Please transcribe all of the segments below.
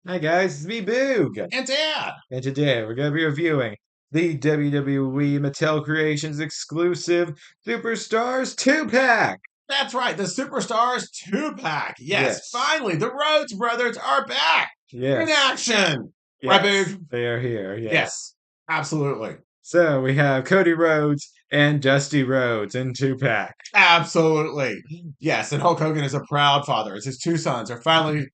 Hi guys, it's me Boog, And Dad. and today we're going to be reviewing the WWE Mattel Creations exclusive Superstars 2-pack. That's right, the Superstars 2-pack. Yes, Yes, finally, the Rhodes brothers are back in yes, action. Right, yes, Boog? they are here, Yes, yes. absolutely. So we have Cody Rhodes and Dusty Rhodes in 2-pack. Absolutely. Yes, and Hulk Hogan is a proud father as his two sons are finally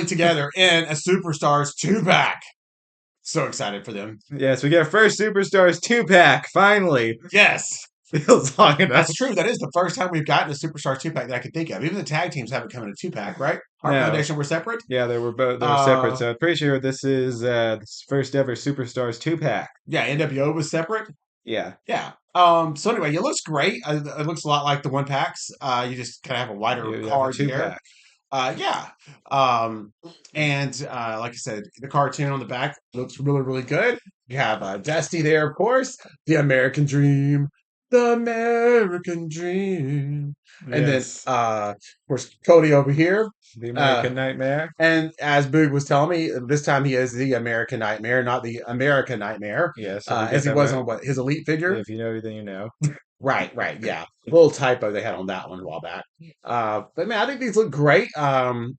together in a Superstars 2-pack. So excited for them. Yes, we get our first Superstars 2-pack, finally. Yes. Feels long enough. That's true. That is the first time we've gotten a Superstars 2-pack that I can think of. Even the tag teams haven't come in a 2-pack, right? Heart No, Foundation were separate. yeah, they were separate, Uh so I'm pretty sure this is this first ever Superstars 2-pack. yeah, NWO was separate. Yeah. Yeah. So anyway, it looks great. It looks a lot like the one packs. You just kind of have a wider You have a card two there. pack. Yeah. Um, and like I said, the cartoon on the back looks really, really good. You have Dusty there, of course. The American Dream. The American Dream. And then, Yes. of course, Cody over here. The Uh, American Nightmare. and as Boog was telling me, this time he is the American Nightmare, not the American Nightmare, Yeah, so we as get he that was right. on what his Elite figure. If you know, then you know. Right, right, yeah. Little typo they had on that one a while back. But man, I think these look great.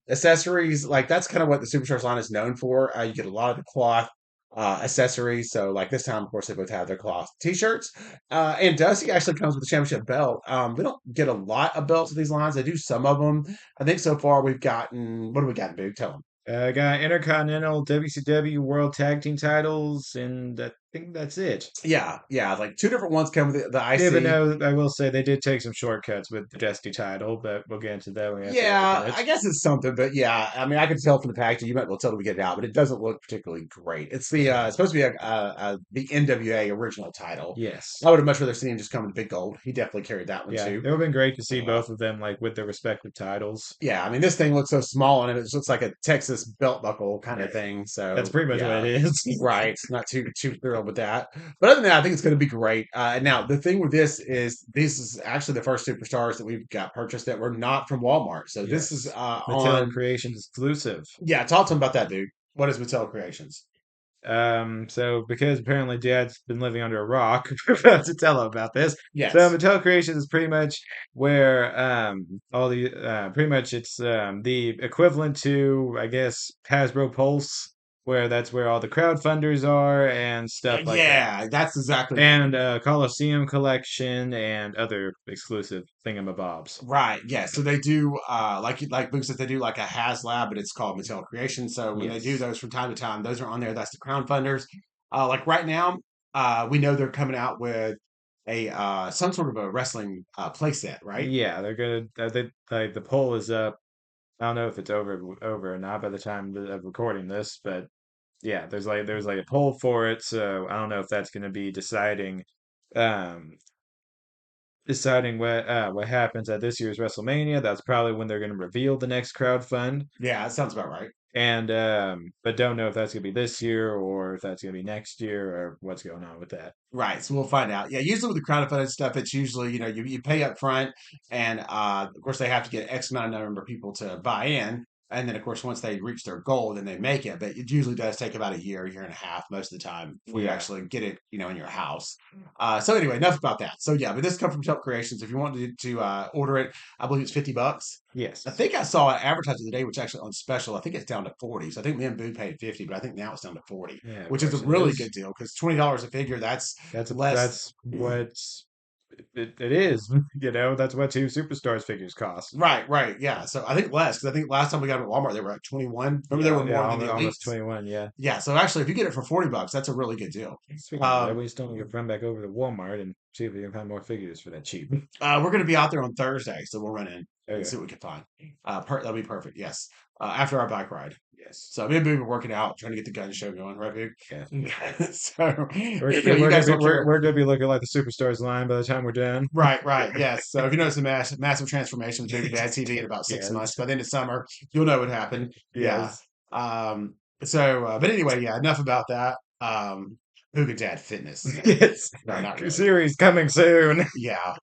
Accessories, like that's kind of what the Superstars line is known for. You get a lot of the cloth accessories. So like this time, of course, they both have their cloth t-shirts. And Dusty actually comes with a championship belt. We don't get a lot of belts with these lines. They do some of them. I think so far we've gotten, what do we got, Boo? Tell them. Got Intercontinental WCW World Tag Team titles, and I think that's it. Yeah, yeah, like two different ones come with the Yeah, but IC. no, I will say they did take some shortcuts with the Dusty title, but we'll get into that when we have to open Yeah, it. I guess it's something, but yeah, I mean, I can tell from the packaging. You might well tell them to get it out, but it doesn't look particularly great. It's supposed to be the NWA original title. Yes. I would have much rather seen him just come in big gold. He definitely carried that one Yeah, too. it would have been great to see Uh, both of them like with their respective titles. yeah, I mean, this thing looks so small and it just looks like a Texas belt buckle kind Yeah, of thing. that's So pretty much what it yeah, is. right. Not too thrilled with that. But other than that, I think it's going to be great. Now the thing with this is actually the first superstars that we've got purchased that were not from Walmart. So this is Yes. Mattel on. Creations exclusive. Yeah, talk to him about that, dude. What is Mattel Creations? So because apparently Dad's been living under a rock, we're about to tell him about this. So Yes. Mattel Creations is pretty much where all the pretty much it's the equivalent to I guess Hasbro Pulse, where that's where all the crowdfunders are and stuff like that. Yeah, that's exactly And Coliseum collection and other exclusive thingamabobs. right. Yeah, so they do like Luke said, they do like a HasLab, but it's called Mattel Creations. So when they do Yes. those from time to time, those are on there. That's the crown funders. Like right now, we know they're coming out with a some sort of a wrestling playset, right? Yeah, they're gonna. Like the poll is up. I don't know if it's over or not by the time of recording this, but yeah, there's like a poll for it, so I don't know if that's going to be um deciding what happens at this year's WrestleMania. That's probably when they're going to reveal the next crowd fund, Yeah, that sounds about right. and but don't know if that's going to be this year or if that's going to be next year or what's going on with that. Right, so we'll find out. Yeah, usually with the crowdfunded stuff, it's usually you pay up front, and of course they have to get X amount of number of people to buy in, and then of course once they reach their goal, then they make it. But it usually does take about a year and a half most of the time before you Yeah. actually get it, in your house. So anyway, enough about that. So yeah, but this comes from Shelf Creations. If you want to order it, I believe it's $50. I Yes. think I saw it advertised today, which actually on special. I think it's down to 40. So I think me and Boo paid 50, but I think now it's down to 40, Yeah, of which is a course it really is. good deal because $20 a figure, that's less. That's what it is. That's what two superstars figures cost. Right, right, yeah. So I think less because I think last time we got them at Walmart they were at 21. Remember they Yeah, were yeah, more than the almost elites. 21. Yeah. Yeah. So actually, if you get it for $40, that's a really good deal. Speaking of that, Um, we still need to run back over to Walmart and see if we can find more figures for that cheap. we're going to be out there on Thursday, so we'll run in and Okay. see what we can find. That'll be perfect. Yes. After our bike ride. Yes. So me and Boo were working out, trying to get the gun show going, right, Boo? Yeah. So We're gonna if be you we're gonna guys be don't we're, care. we're gonna be looking like the superstars line by the time we're done. Right, right, yes. So if you notice a massive transformation with Big Bad TV in about 6 months, Yes. by the end of summer, you'll know what happened. Yeah. Yes. But anyway, yeah, enough about that. Hookah Dad Fitness. Yes. No, not really. Series coming soon. Yeah.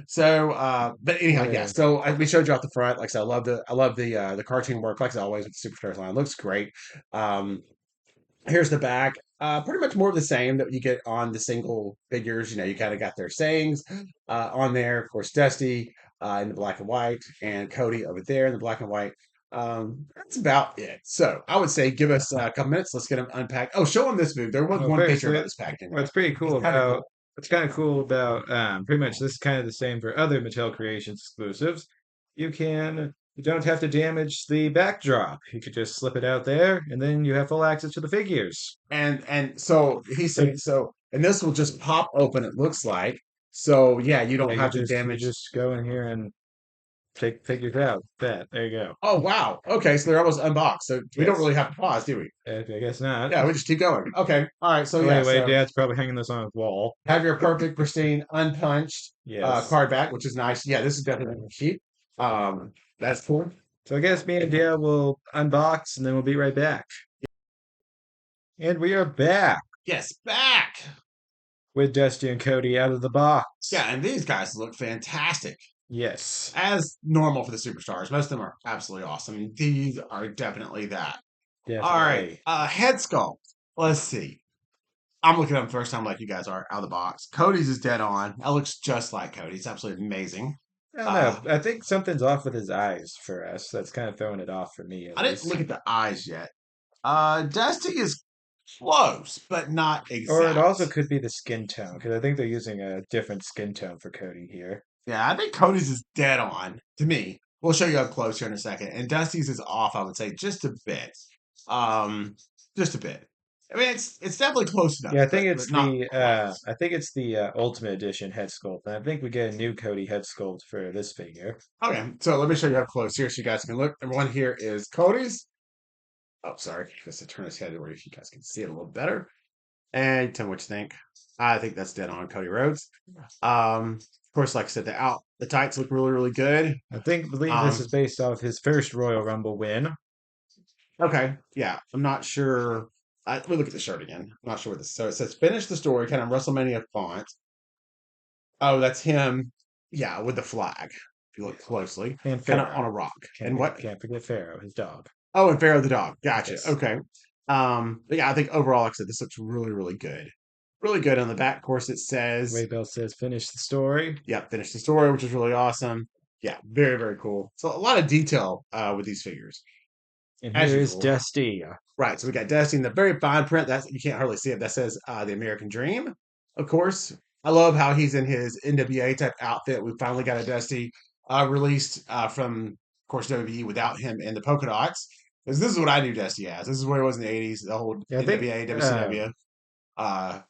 So, but anyhow, yeah. Yeah. So we showed you off the front. Like I said, I love the cartoon work. Like always with the Superstars line, looks great. Um, Here's the back. Pretty much more of the same that you get on the single figures. You know, you kind of got their sayings on there. Of course, Dusty in the black and white, and Cody over there in the black and white. That's about it. So I would say give us a couple minutes. Let's get them unpacked. Oh, show them this move. There was Well, one first, feature about this packaging, right? what's pretty It's cool kind of about cool. pretty much this is kind of the same for other Mattel Creations exclusives. You don't have to damage the backdrop. You could just slip it out there, and then you have full access to the figures. And so he's So saying so, and this will just pop open. It looks like so. Yeah, you yeah, don't have to you damage. just go in here and take figures out. That there you go. Oh wow. Okay, so they're almost unboxed. So we don't Yes, really have to pause, do we? I guess not. Yeah, we just keep going. Okay. All right. So Oh, yeah. anyway, So Dad's probably hanging this on his wall. have your perfect, pristine, unpunched Yes. card back, which is nice. Yeah, this is definitely cheap. That's cool. So I guess me and Dad will unbox, and then we'll be right back. And we are back Yes, back. with Dusty and Cody out of the Yeah, box. and these guys look fantastic. Yes, As normal for the superstars. Most of them are absolutely awesome. These are definitely that. All right. definitely. Head sculpt. Let's see. I'm looking at them first time like you guys are out of the box. Cody's is dead on. That looks just like Cody. It's absolutely amazing. I don't Uh, know. I think something's off with his eyes for us. That's kind of throwing it off for me, at I didn't least. look at the eyes yet. Dusty is close, but not Or it also exact. could be the skin tone, because I think they're using a different skin tone for Cody here. Yeah, I think Cody's is dead on to me. We'll show you up close here in a second. And Dusty's is off, I would say, just a bit. Um, just a bit. I mean, it's definitely close enough, Yeah, but not quite. I think it's the Ultimate Edition head sculpt, and I think we get a new Cody head sculpt for this figure. Okay, so let me show you up close here so you guys can look. And one here is Cody's. Oh, sorry. Just to turn his head where you guys can see it a little better. And tell me what you think. I think that's dead on Cody Rhodes. Of course, like I said, the tights look really, really good. Believe this Um, is based off his first Royal Rumble win. okay, yeah, I'm not sure. Let me look at the shirt again. I'm not sure what this. So it says finish the story, kind of WrestleMania font. Oh, that's him. Yeah, with the flag. If you look closely, And kind of on Pharaoh. a rock. And what? Can't forget Pharaoh, his dog. Oh, and Pharaoh the dog. Gotcha. Yes. Okay. But yeah, I think overall, like I said, this looks really, really good. Really good on the back. Of course, it says, Way Bell says finish the story. yeah, finish the story, which is really awesome. Yeah, very, very cool. So a lot of detail with these figures, And as here is usual. Dusty. Right. So we got Dusty in the very fine print. That's you can't hardly see it. That says the American Dream. Of course, I love how he's in his NWA type outfit. We finally got a Dusty released from, of course, WWE without him in the polka dots. Because this is what I knew Dusty as. This is where he was in the '80s, the whole Yeah, I think NWA, WCW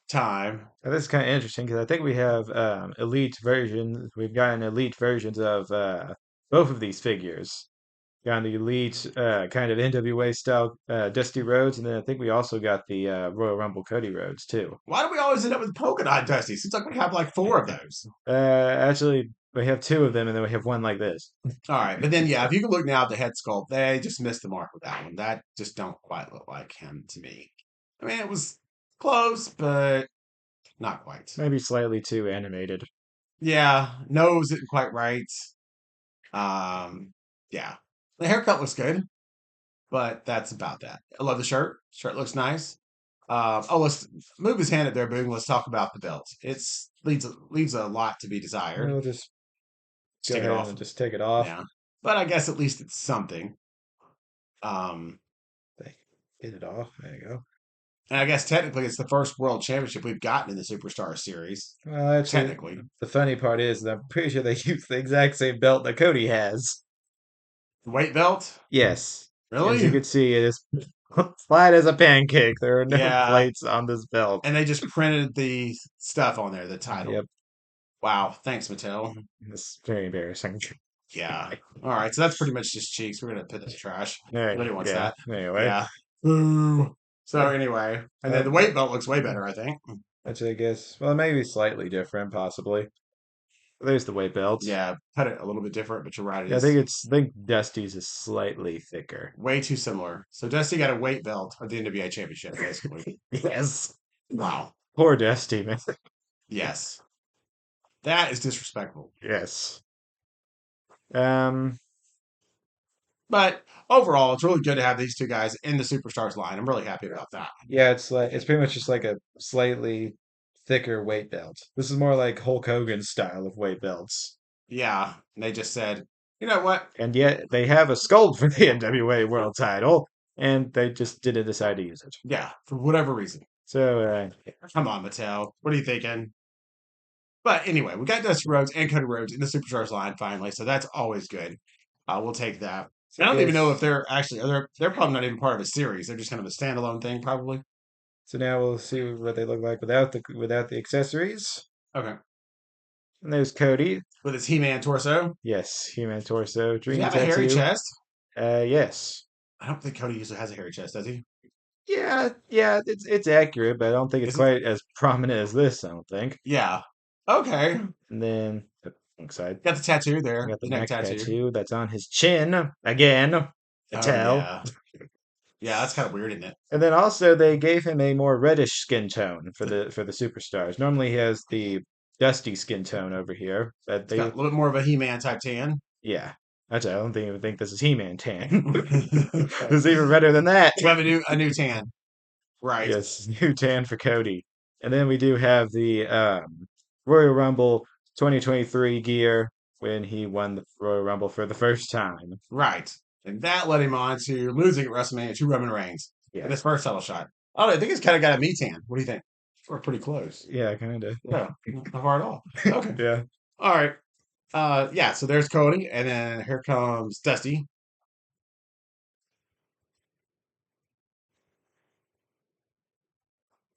time. this is kind of interesting because I think we have elite versions. We've gotten elite versions of both of these figures. Got the elite kind of NWA style Dusty Rhodes, and then I think we also got the Royal Rumble Cody Rhodes too. Why do we always end up with polka dot Dusty? Seems like we have like four of those. Actually, we have two of them, and then we have one like this. All right, but then yeah, if you can look now at the head sculpt, they just missed the mark with that one. That just don't quite look like him to me. I mean, it was close, but not quite. Maybe slightly too animated. Yeah, nose isn't quite right. Um, yeah, the haircut looks good, but that's about that. I love the shirt. Shirt looks nice. Oh, let's move his hand up there, Boone. Let's talk about the belt. It's leaves a lot to be desired. We'll just Just go take it ahead off. and just take it off. Yeah, but I guess at least it's something. Um, Get it off. There you go. And I guess technically it's the first world championship we've gotten in the Superstar Series. Well, actually, Technically. the funny part is that I'm pretty sure they use the exact same belt that Cody has. The weight belt? Yes. As you Really? can see, it is flat as a pancake. There are no Yeah. plates on this belt. And they just printed the stuff on there, the title. Yep. Wow. Thanks, Mattel. It's very embarrassing. Yeah. All right. So that's pretty much just cheeks. We're going to put that in the trash. Alright, Nobody wants yeah. that. Anyway, Yeah. Boo. So uh, anyway, and then uh, the weight belt looks way better, I think. actually, I guess. Well, maybe slightly different, possibly. There's the weight belt. Yeah, cut it a little bit different, but you're right. It Yeah, is I think Dusty's is slightly thicker. way too similar. So Dusty got a weight belt of the NWA championship, basically. Yes. Wow. Poor Dusty, man. Yes. That is disrespectful. Yes. Um, But overall, it's really good to have these two guys in the Superstars line. I'm really happy about that. yeah, it's pretty much just like a slightly thicker weight belt. This is more like Hulk Hogan's style of weight belts. Yeah. And they just said, you know what? And yet they have a sculpt for the NWA World Title, and they just didn't decide to use it. Yeah, for whatever reason. So, Come on, Mattel. What are you thinking? But anyway, we got Dusty Rhodes and Cody Rhodes in the Superstars line finally, so that's always good. We'll take that. so I I don't even know guess if they're actually they're probably not even part of a series. They're just kind of a standalone thing, probably. so now we'll see what they look like without the accessories. Okay. And there's Cody. With his He-Man torso. Yes, human torso, Does he dream have a hairy tattoo. chest? Yes. I don't think Cody usually has a hairy chest, does he? Yeah, it's accurate, but I don't think it's Is it? quite as prominent as this, I don't think. Yeah. Okay. And then alongside, Got the tattoo we there, got the the neck neck tattoo. tattoo that's on his chin again. Oh Mattel. yeah. Yeah, that's kind of weird, isn't it? And then also they gave him a more reddish skin tone for the superstars. Normally he has the dusty skin tone over here, but It's got they a little bit more of a He-Man type tan. yeah. I don't even think this is He-Man tan. This is even better than that. We have a new tan. Right. Yes, new tan for Cody. And then we do have the Royal Rumble 2023 gear when he won the Royal Rumble for the first time. Right. And that led him on to losing at WrestleMania to Roman Reigns in his Yes. first title shot. I don't know. I think he's kind of got a me tan. What do you think? We're pretty close. Yeah, kind of. Yeah, not far at all. Okay. Yeah. All right. Yeah, so there's Cody, and then here comes Dusty.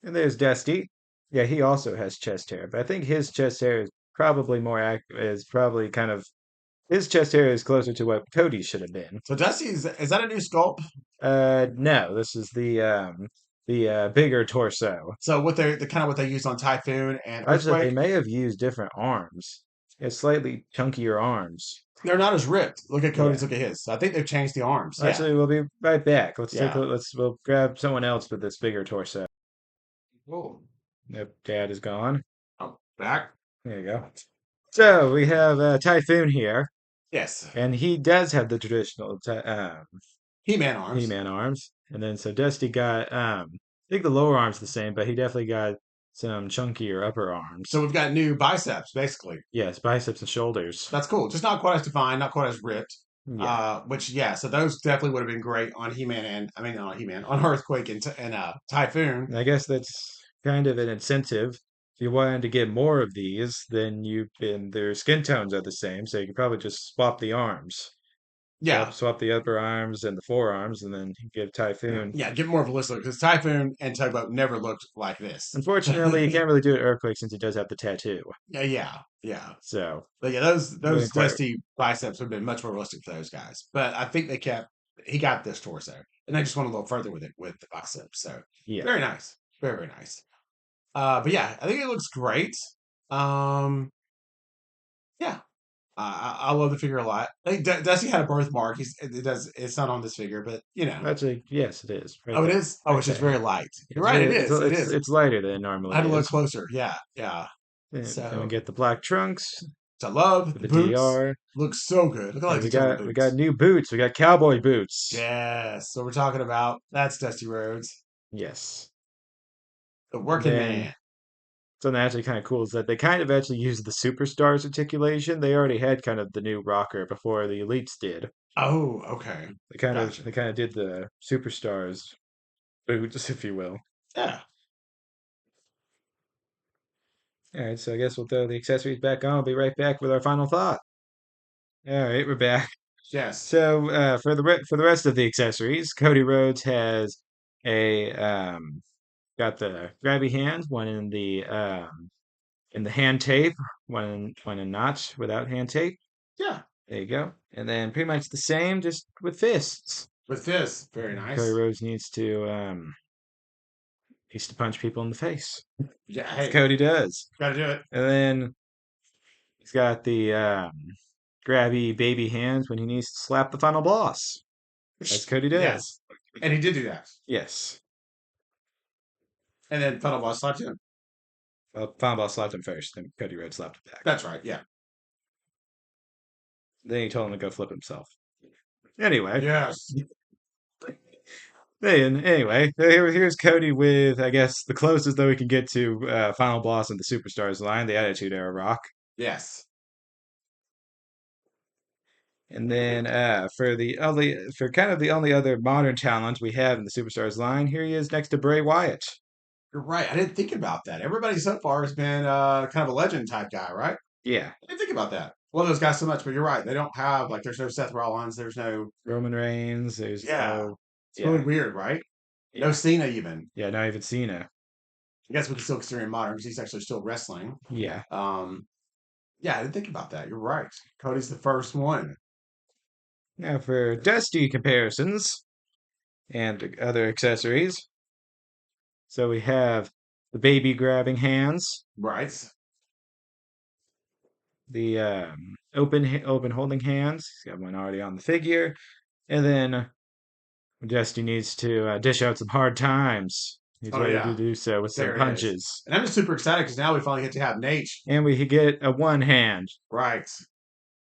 And there's Dusty. Yeah, he also has chest hair, but I think his chest hair is probably is probably kind of his chest hair is closer to what Cody's should have been. So Dusty's is that a new sculpt? No, this is the bigger torso. So what they're the kind of what they used on Typhoon and Actually, they Earthquake, may have used different arms. It's slightly chunkier arms. they're not as ripped. Look at Cody's, Yeah. look at his. So I think they've changed the arms. Yeah. Actually, we'll be right back. Yeah. We'll grab someone else with this bigger torso. Whoa. Nope, Dad is gone. Oh, back. There you go. So we have Typhoon here, Yes. and he does have the traditional He-Man arms. He-Man arms. And then so Dusty got I think the lower arm's the same, but he definitely got some chunkier upper So arms. we've got new biceps, basically. Yes, biceps and shoulders. That's cool. Just not quite as defined, not quite as ripped. Yeah. Which yeah, so those definitely would have been great on He-Man and I mean not on He-Man on Earthquake and Typhoon. And I guess that's kind of an incentive. If you wanted to get more of these, then their skin tones are the same, so you could probably just swap the arms. Yeah, Swap the upper arms and the forearms, and then give Typhoon. yeah, get more of a list because Typhoon and Tugboat never looked like this. Unfortunately, you can't really do it Earthquake since he does have the tattoo. Yeah. So, But yeah, those wouldn't quite. Dusty biceps would have been much more realistic for those guys. But I think he got this torso, and they just went a little further with it with the biceps. So Yeah. very nice, very nice. But yeah, I think it looks great. Um, yeah, I love the figure a lot. I think Dusty had a birthmark. It does. It's not on this figure, but you know. Actually, yes, it is. Right Oh, it there. is. Oh, Right it's just there. very light. You're It's right. It very, is. It is. it's lighter than it I normally had to look is. closer. Yeah, yeah. And we So, get the black trunks which I love with the the boots. DR. Looks so good. Look at all And these detail on the we got boots. new boots. We got cowboy boots. Yes. So we're talking about that's Dusty Rhodes, Yes. the And working then man. something actually kind of cool is that they kind of actually used the superstars articulation. They already had kind of the new rocker before the elites did. Oh, okay. Gotcha. They kind of did the superstars boots, if you will. Yeah. All right, so I guess we'll throw the accessories back on. We'll be right back with our final thought. All right, we're back. Yes. So for the rest of the accessories, Cody Rhodes has a got the grabby hand, one in the hand tape, one in notch without hand tape. Yeah. There you go. And then pretty much the same, just with fists. With this, very Cody nice. Rhodes needs to punch people in the face. Yeah. As Hey, Cody does. gotta do it. And then he's got the grabby baby hands when he needs to slap the final boss. As Cody does. Yes. And he did do that. Yes. And then Final Boss slapped him. Well, Final Boss slapped him first, then Cody Rhodes slapped him back. That's right. Yeah. Then he told him to go flip himself. Anyway, Yes. anyway, here's Cody with, I guess, the closest that we can get to Final Boss in the Superstars line, the Attitude Era Rock. Yes. And then for kind of the only other modern talent we have in the Superstars line, here he is next to Bray Wyatt. You're right. I didn't think about that. Everybody so far has been kind of a legend type guy, right? Yeah, I didn't think about that. Well, those guys so much, but you're right. They don't have like there's no Seth Rollins. There's no Roman Reigns. There's yeah. no, It's really yeah, weird, right? No yeah, Cena even. yeah. Not even Cena. I guess we can still consider him modern because he's actually still wrestling. Yeah. Um, yeah, I didn't think about that. You're right. Cody's the first one. Now for Dusty comparisons and other accessories. So we have the baby grabbing hands, Right. the open holding hands. He's got one already on the figure, and then Dusty needs to dish out some hard times. He's Oh ready to yeah, do so with some there it is. punches, And I'm just super excited because now we finally get to have Nate. and we get a one hand. Right.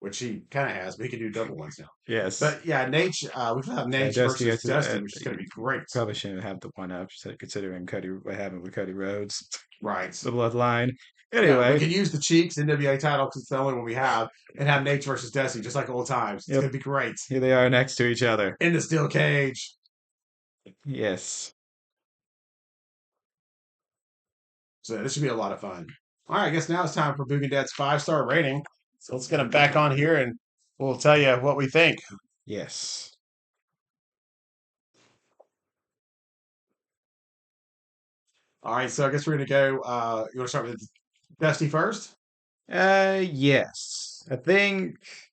Which he kind of has, but he can do double ones now. Yes. But yeah, Nate, we can have Nate Dusty versus gets Dusty, which is going to be great. probably shouldn't have the one up, considering Cody what happened with Cody Rhodes, Right. the bloodline. Yeah, we Anyway, can use the Cheeks NWA title because it's the only one we have, and have Nate versus Dusty just like old times. It's yep, going to be great. here they are next to each other. In the steel cage. Yes. So this should be a lot of fun. All right, I guess now it's time for Boogie Dad's 5-star rating. So let's get him back on here and we'll tell you what we think. Yes. All right, so I guess we're going to go. You want to start with Dusty first? Yes.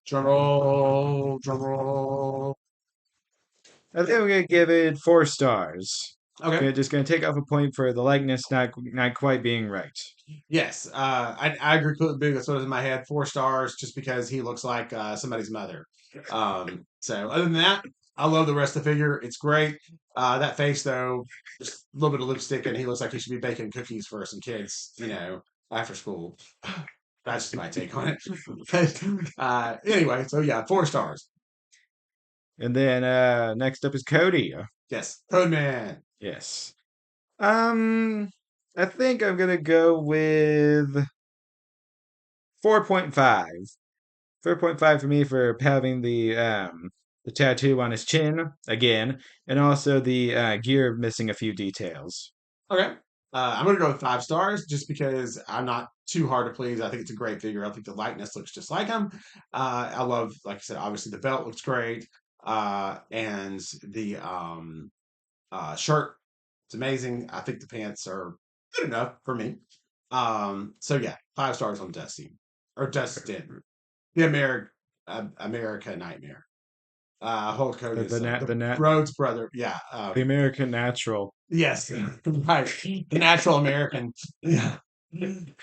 Drum roll, drum roll. I think we're gonna give it 4 stars. Okay. Just gonna take off a point for the likeness not quite being right. Yes, I agree with Boo. That's what was in my head. 4 stars, just because he looks like somebody's mother. So other than that, I love the rest of the figure. It's great. That face though, just a little bit of lipstick, and he looks like he should be baking cookies for some kids. After school. That's just my take on it. But, anyway, so yeah, 4 stars. And then next up is Cody. Yes, Code Man. Yes. Um, I think I'm gonna go with 4.5. 4.5 for me for having the tattoo on his chin again, and also the gear missing a few details. Okay. I'm going to go with 5 stars just because I'm not too hard to please. I think it's a great figure. I think the likeness looks just like him. I love, like I said, obviously the belt looks great. And the shirt, it's amazing. I think the pants are good enough for me. So yeah, 5 stars on Dusty. Or Dustin. The America Nightmare. Hulk The Hogan's the son. nat The the nat Rhodes brother. Yeah. the American Natural. Yes, right. The natural American. Yeah.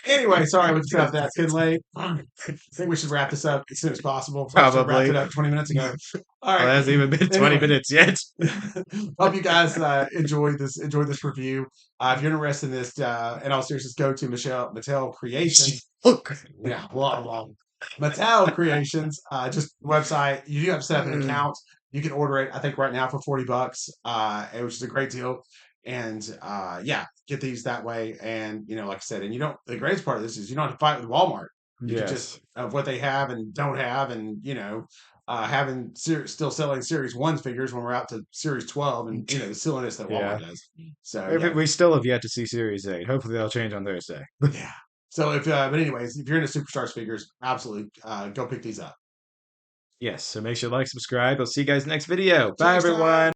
Anyway, sorry we got that. It's getting late. I think we should wrap this up as soon as possible. Probably should have wrapped Probably. it up 20 minutes ago. All Well, it right. hasn't even been 20 Anyway, minutes yet. hope you guys enjoyed this review. If you're interested in this, in all seriousness, go to Mattel Creations. Look. Yeah, blah, blah. Mattel Creations, just website. You do have to set up an account. You can order it, I think, right now for $40, which is a great deal. And yeah, get these that way. And like I said, and you don't. The greatest part of this is you don't have to fight with Walmart. You can just Yes. of what they have and don't have, and having still selling Series 1 figures when we're out to Series 12, and the silliness that Yeah. Walmart does. So yeah, We still have yet to see Series 8. Hopefully that'll change on Thursday. yeah. So but anyways, if you're into Superstars figures, absolutely go pick these up. Yes, so make sure to like, subscribe. I'll see you guys next video. Bye, Cheers, time. everyone.